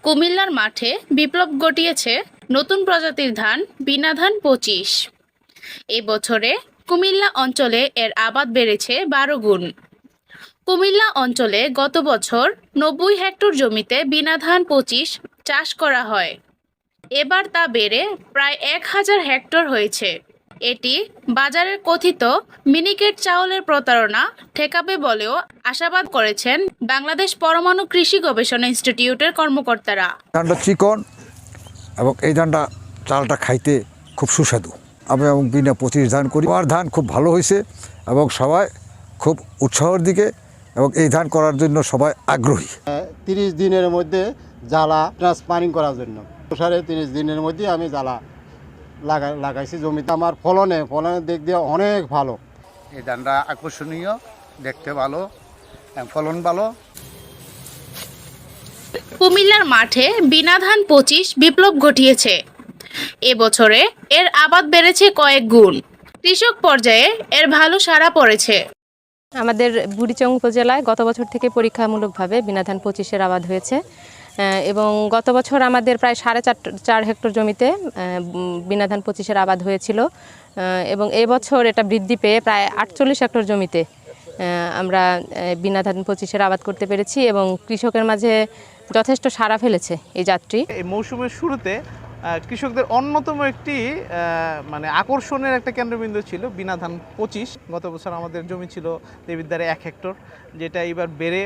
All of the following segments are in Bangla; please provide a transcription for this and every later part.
কুমিল্লার মাঠে বিপ্লব ঘটিয়েছে নতুন প্রজাতির ধান বিনা ধান ২৫। এবছরে কুমিল্লা অঞ্চলে এর আবাদ বেড়েছে ১২ গুণ। কুমিল্লা অঞ্চলে গত বছর ৯০ হেক্টর জমিতে বিনা ধান ২৫ চাষ করা হয়। এবার তা বেড়ে প্রায় ১,০০০ হেক্টর হয়েছে। এটি বাজারের কথিত মিনিকেট চাউলের প্রতারণা ঠেকাবে বলেও আশাবাদ করেছেন বাংলাদেশ পরমাণু কৃষি গবেষণা ইনস্টিটিউটের কর্মকর্তারা। ধানটা চিকন এবং এই ধানটা চালটা খাইতে খুব সুস্বাদু। আমি এবং বিনা ২৫ ধান করি। আমার ধান খুব ভালো হয়েছে এবং সবাই খুব উৎসাহের দিকে এবং এই ধান করার জন্য সবাই আগ্রহী। ৩০ দিনের মধ্যে জ্বালা ট্রান্সপ্লান্টিং করার জন্য ৩০ দিনের মধ্যে আমি জ্বালা লাগাইছি জমিতে। আমার ফলনের দিক দিয়ে অনেক ভালো। এই ধানটা আকর্ষণীয়, দেখতে ভালো, ফলন ভালো। কুমিল্লার মাঠে বিনা ধান ২৫ বিপ্লব ঘটিয়েছে। এবছরে এর আবাদ বেড়েছে কয়েক গুণ। কৃষক পর্যায়ে এর ভালো সাড়া পড়েছে। আমাদের বুড়িচং উপজেলায় গত বছর থেকে পরীক্ষামূলকভাবে বিনা ধান ২৫-এর আবাদ হয়েছে এবং গত বছর আমাদের প্রায় ৪.৫ হেক্টর জমিতে বিনা ধান ২৫-এর আবাদ হয়েছিল এবং এবছর এটা বৃদ্ধি পেয়ে প্রায় ৪৮ হেক্টর জমিতে আমরা বিনা ধান ২৫-এর আবাদ করতে পেরেছি এবং কৃষকের মাঝে যথেষ্ট সাড়া ফেলেছে এই যাত্রী। এই মৌসুমের শুরুতে কৃষকদের অন্যতম একটি আকর্ষণের একটা কেন্দ্রবিন্দু ছিল বিনা ধান ২৫। গত বছর আমাদের জমি ছিল দেবিদ্বারে ১ হেক্টর, যেটা এবার বেড়ে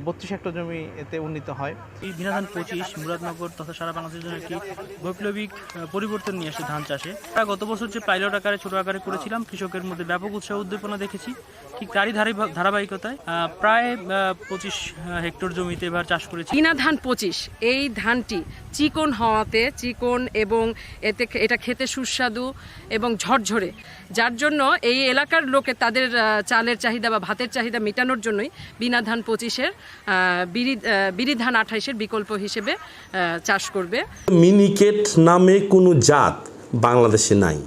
৩২ হেক্টর জমি এতে উন্নীত হয়। এই বিনা ধান ২৫ মুরাদনগর তথা সারা বাংলাদেশের জন্য একটি বৈপ্লবিক পরিবর্তন নিয়ে আসে ধান চাষে। গত বছর যে পাইলট আকারে ছোট আকারে করেছিলাম, কৃষকের মধ্যে ব্যাপক উৎসাহ উদ্দীপনা দেখেছি। ঠিক তারই ধারাবাহিকতায় প্রায় ২৫ হেক্টর জমিতে এবার চাষ করেছি বিনা ধান ২৫। এই ধানটি চিকন হওয়াতে এবং এটা খেতে সুস্বাদু এবং ঝরঝরে, যার জন্য এই এলাকার লোকে তাদের চালের চাহিদা বা ভাতের চাহিদা মেটানোর জন্যই বিনা ধান ২৫-এর বিরি ধান ২৮-এর বিকল্প হিসেবে চাষ করবে। মিনিকেট নামে কোনো জাত বাংলাদেশে নাই।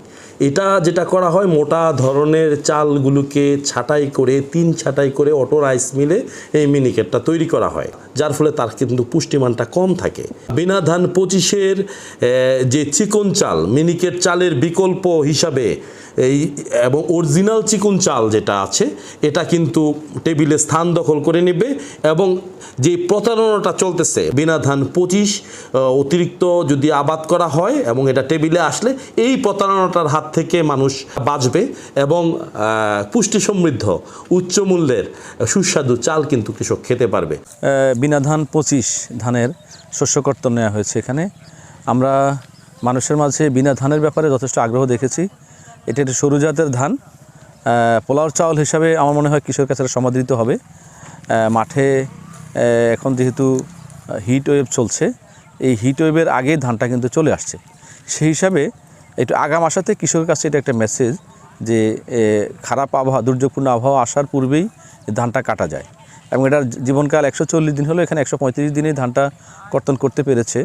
এটা যেটা করা হয়, মোটা ধরনের চালগুলোকে ছাঁটাই করে ৩ ছাঁটাই করে অটো রাইস মিলে এই মিনিকেটটা তৈরি করা হয়, যার ফলে তার কিন্তু পুষ্টিমানটা কম থাকে। বিনা ধান ২৫-এর যে চিকন চাল, মিনিকেট চালের বিকল্প হিসাবে এবং অরিজিনাল চিকন চাল যেটা আছে, এটা কিন্তু টেবিলে স্থান দখল করে নেবে এবং যে প্রতারণাটা চলতেছে বিনা ধান ২৫ অতিরিক্ত যদি আবাদ করা হয় এবং এটা টেবিলে আসলে এই প্রতারণাটার হাত থেকে মানুষ বাঁচবে এবং পুষ্টি সমৃদ্ধ উচ্চ মূল্যের সুস্বাদু চাল কিন্তু কৃষক খেতে পারবে। বিনা ধান ২৫ ধানের শস্য কর্তন নেওয়া হয়েছে। এখানে আমরা মানুষের মাঝে বিনা ধানের ব্যাপারে যথেষ্ট আগ্রহ দেখেছি। এটি একটি সরু জাতের ধান, পোলাওর চাউল হিসাবে আমার মনে হয় কৃষকের কাছে সমাদৃত হবে। মাঠে এখন যেহেতু হিট ওয়েভ চলছে, এই হিট ওয়েভের আগে ধানটা কিন্তু চলে আসছে। সেই হিসাবে একটু আগাম আসাতে কৃষকের কাছে এটা একটা মেসেজ যে খারাপ আবহাওয়া, দুর্যোগপূর্ণ আবহাওয়া আসার পূর্বেই ধানটা কাটা যায় এবং এটার জীবনকাল ১৪০ দিন হলো, এখানে ১৩৫ দিনেই ধানটা কর্তন করতে পেরেছে।